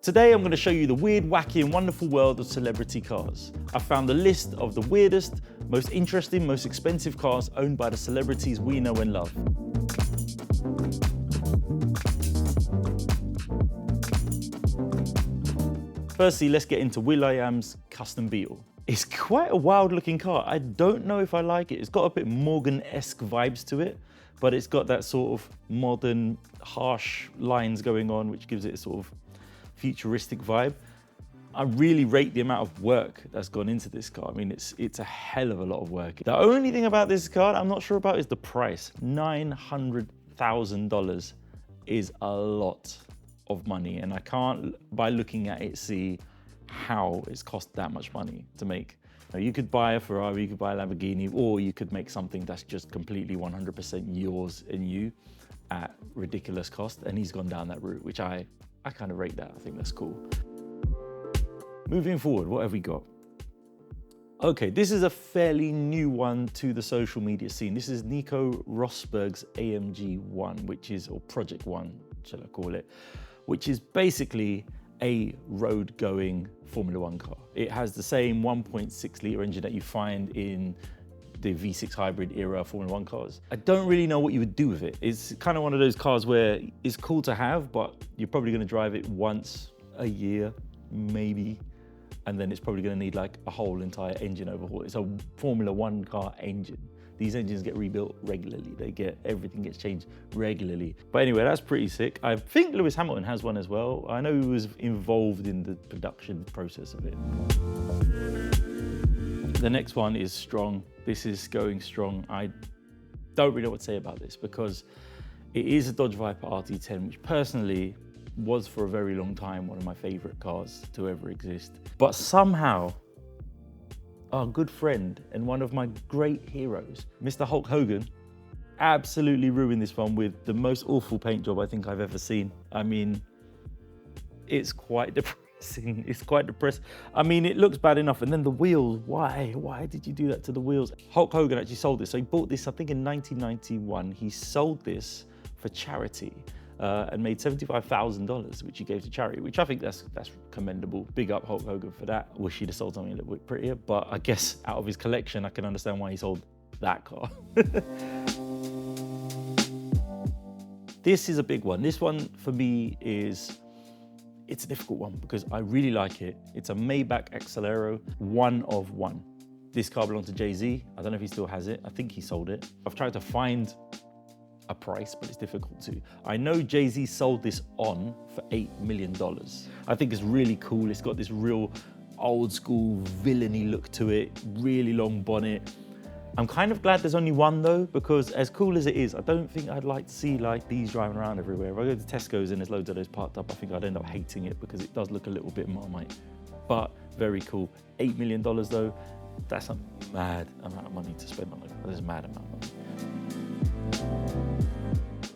Today I'm going to show you the weird, wacky and wonderful world of celebrity cars. I found a list of the weirdest, most interesting, most expensive cars owned by the celebrities we know and love. Firstly, let's get into will.i.am's custom Beetle. It's quite a wild looking car. I don't know if I like it. It's got a bit Morgan-esque vibes to it, but it's got that sort of modern, harsh lines going on, which gives it a sort of futuristic vibe. I really rate the amount of work that's gone into this car. I mean, it's a hell of a lot of work. The only thing about this car I'm not sure about is the price. $900,000 is a lot of money, and I can't, by looking at it, see how it's cost that much money to make. Now, you could buy a Ferrari, you could buy a Lamborghini, or you could make something that's just completely 100% yours and you at ridiculous cost, and he's gone down that route, which I kind of rate that. I think that's cool. Moving forward, what have we got? Okay, this is a fairly new one to the social media scene. This is Nico Rosberg's AMG 1, which is, or Project 1, shall I call it, which is basically a road-going Formula 1 car. It has the same 1.6 litre engine that you find in the V6 hybrid era Formula 1 cars. I don't really know what you would do with it. It's kind of one of those cars where it's cool to have, but you're probably going to drive it once a year, maybe, and then it's probably going to need like a whole entire engine overhaul. It's a Formula 1 car engine. These engines get rebuilt regularly. Everything gets changed regularly. But anyway, that's pretty sick. I think Lewis Hamilton has one as well. I know he was involved in the production process of it. The next one is strong. This is going strong. I don't really know what to say about this because it is a Dodge Viper RT10, which personally was for a very long time one of my favorite cars to ever exist. But somehow, our good friend and one of my great heroes, Mr. Hulk Hogan, absolutely ruined this one with the most awful paint job I think I've ever seen. I mean, it's quite depressing. It's quite depressing. I mean, it looks bad enough. And then the wheels, why? Why did you do that to the wheels? Hulk Hogan actually sold this. So he bought this, I think in 1991. He sold this for charity and made $75,000, which he gave to charity, which I think that's commendable. Big up Hulk Hogan for that. I wish he'd have sold something a little bit prettier, but I guess out of his collection, I can understand why he sold that car. This is a big one. This one for me it's a difficult one because I really like it. It's a Maybach Accelero, one of one. This car belonged to JayZ. I don't know if he still has it. I think he sold it. I've tried to find a price, but it's difficult to. I know JayZ sold this on for $8 million. I think it's really cool. It's got this real old school villainy look to it, really long bonnet. I'm kind of glad there's only one though, because as cool as it is, I don't think I'd like to see like these driving around everywhere. If I go to Tesco's and there's loads of those parked up, I think I'd end up hating it because it does look a little bit Marmite. But very cool. $8 million though, that's a mad amount of money to spend on it. That's a mad amount of money.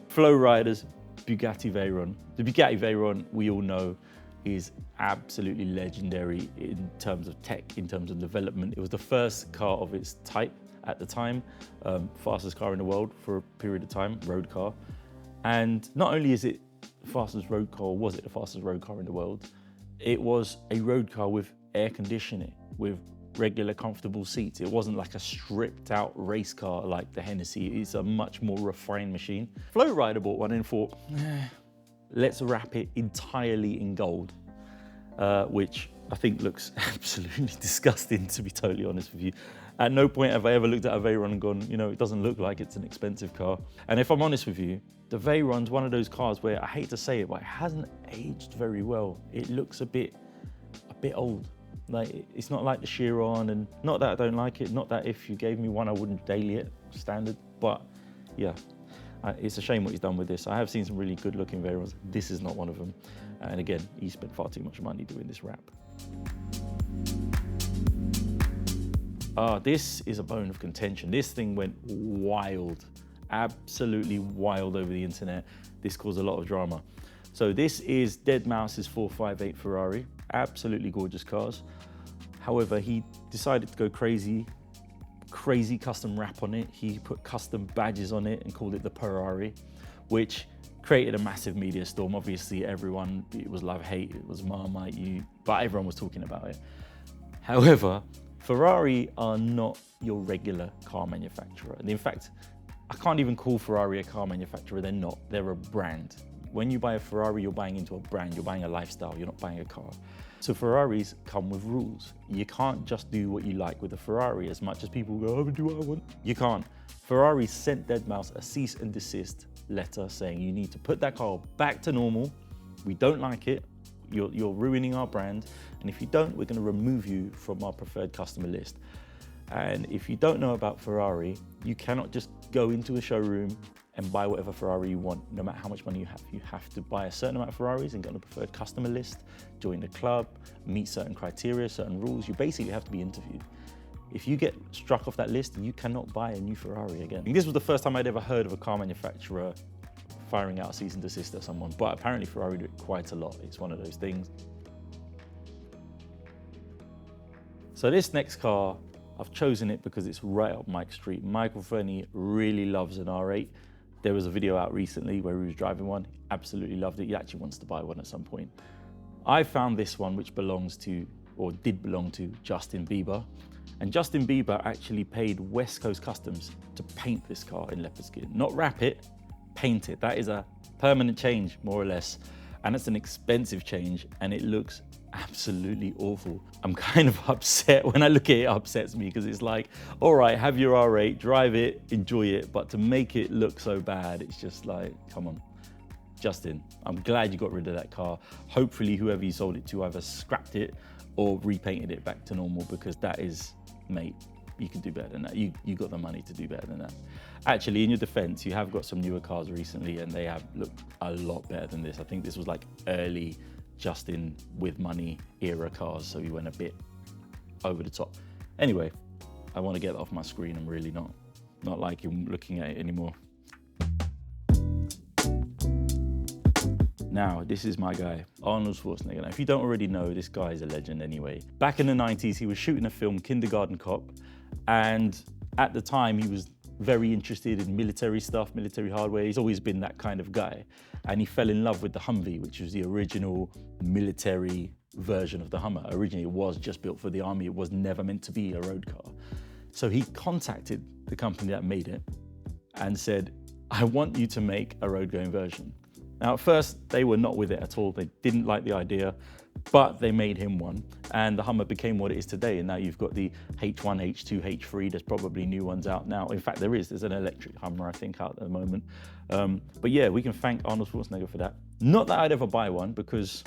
Flow Riders, Bugatti Veyron. The Bugatti Veyron, we all know, is absolutely legendary in terms of tech, in terms of development. It was the first car of its type at the time, fastest car in the world for a period of time, road car. And not only is it the fastest road car, or was it the fastest road car in the world, it was a road car with air conditioning, with regular comfortable seats. It wasn't like a stripped out race car like the Hennessy. It's a much more refined machine. Flow Rider bought one and thought, let's wrap it entirely in gold, which I think looks absolutely disgusting, to be totally honest with you. At no point have I ever looked at a Veyron and gone, you know, it doesn't look like it's an expensive car. And if I'm honest with you, the Veyron's one of those cars where I hate to say it, but it hasn't aged very well. It looks a bit old. Like, it's not like the Chiron, and not that I don't like it, not that if you gave me one I wouldn't daily it, standard, but yeah, it's a shame what he's done with this. I have seen some really good looking Veyrons. This is not one of them. And again, he spent far too much money doing this wrap. This is a bone of contention. This thing went wild, absolutely wild over the internet. This caused a lot of drama. So this is deadmau5's 458 Ferrari. Absolutely gorgeous cars. However, he decided to go crazy custom wrap on it. He put custom badges on it and called it the Ferrari, which created a massive media storm. Obviously everyone, it was love-hate, it was Marmite, but everyone was talking about it. However, Ferrari are not your regular car manufacturer. And in fact, I can't even call Ferrari a car manufacturer, they're not, they're a brand. When you buy a Ferrari, you're buying into a brand, you're buying a lifestyle, you're not buying a car. So Ferraris come with rules. You can't just do what you like with a Ferrari as much as people go, oh, do what I want. You can't. Ferrari sent deadmau5 a cease and desist letter saying you need to put that car back to normal. We don't like it. You're ruining our brand. And if you don't, we're gonna remove you from our preferred customer list. And if you don't know about Ferrari, you cannot just go into a showroom and buy whatever Ferrari you want, no matter how much money you have. You have to buy a certain amount of Ferraris and get on a preferred customer list, join the club, meet certain criteria, certain rules. You basically have to be interviewed. If you get struck off that list, you cannot buy a new Ferrari again. And this was the first time I'd ever heard of a car manufacturer firing out a cease and desist at someone, but apparently Ferrari do it quite a lot. It's one of those things. So this next car, I've chosen it because it's right up Mike's street. Michael Fernie really loves an R8. There was a video out recently where he was driving one, absolutely loved it. He actually wants to buy one at some point. I found this one which belongs to, or did belong to, Justin Bieber. And Justin Bieber actually paid West Coast Customs to paint this car in leopard skin. Not wrap it, paint it. That is a permanent change, more or less. And it's an expensive change and it looks absolutely awful. I'm kind of upset. When I look at it, it upsets me because it's like, all right, have your R8, drive it, enjoy it, but to make it look so bad, it's just like, come on. Justin, I'm glad you got rid of that car. Hopefully whoever you sold it to either scrapped it or repainted it back to normal, because that is, mate, you can do better than that. You got the money to do better than that. Actually, in your defense, you have got some newer cars recently and they have looked a lot better than this. I think this was like early Justin with money era cars, so he went a bit over the top. Anyway, I want to get that off my screen. I'm really not liking looking at it anymore. Now, this is my guy, Arnold Schwarzenegger. Now, if you don't already know, this guy is a legend anyway. Back in the 90s, he was shooting a film, Kindergarten Cop, and at the time, he was very interested in military stuff, military hardware. He's always been that kind of guy. And he fell in love with the Humvee, which was the original military version of the Hummer. Originally, it was just built for the army. It was never meant to be a road car. So he contacted the company that made it and said, I want you to make a road-going version. Now, at first, they were not with it at all. They didn't like the idea, but they made him one. And the Hummer became what it is today. And now you've got the H1, H2, H3. There's probably new ones out now. In fact, there's an electric Hummer, I think, out at the moment. But yeah, we can thank Arnold Schwarzenegger for that. Not that I'd ever buy one, because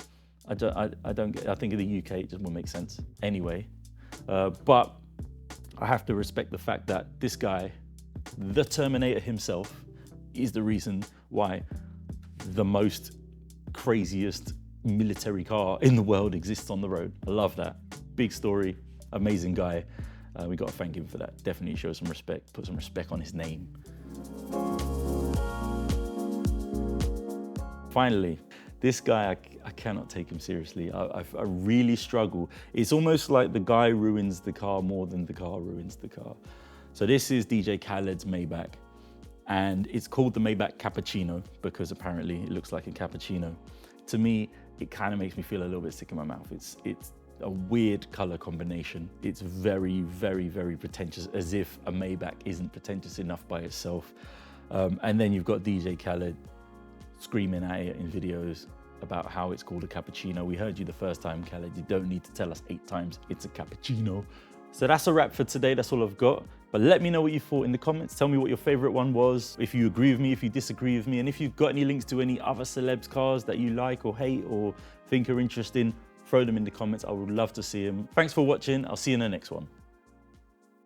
I think in the UK, it just wouldn't make sense anyway. But I have to respect the fact that this guy, the Terminator himself, is the reason why the most craziest military car in the world exists on the road. I love that. Big story, amazing guy. We got to thank him for that. Definitely show some respect, put some respect on his name. Finally, this guy, I cannot take him seriously. I really struggle. It's almost like the guy ruins the car more than the car ruins the car. So this is DJ Khaled's Maybach. And it's called the Maybach Cappuccino because apparently it looks like a cappuccino. To me, it kind of makes me feel a little bit sick in my mouth. It's a weird color combination. It's very, very, very pretentious, as if a Maybach isn't pretentious enough by itself. And then you've got DJ Khaled screaming at it in videos about how it's called a cappuccino. We heard you the first time, Khaled. You don't need to tell us 8 times it's a cappuccino. So that's a wrap for today. That's all I've got. But let me know what you thought in the comments. Tell me what your favorite one was. If you agree with me, if you disagree with me, and if you've got any links to any other celebs cars that you like or hate or think are interesting, throw them in the comments. I would love to see them. Thanks for watching. I'll see you in the next one.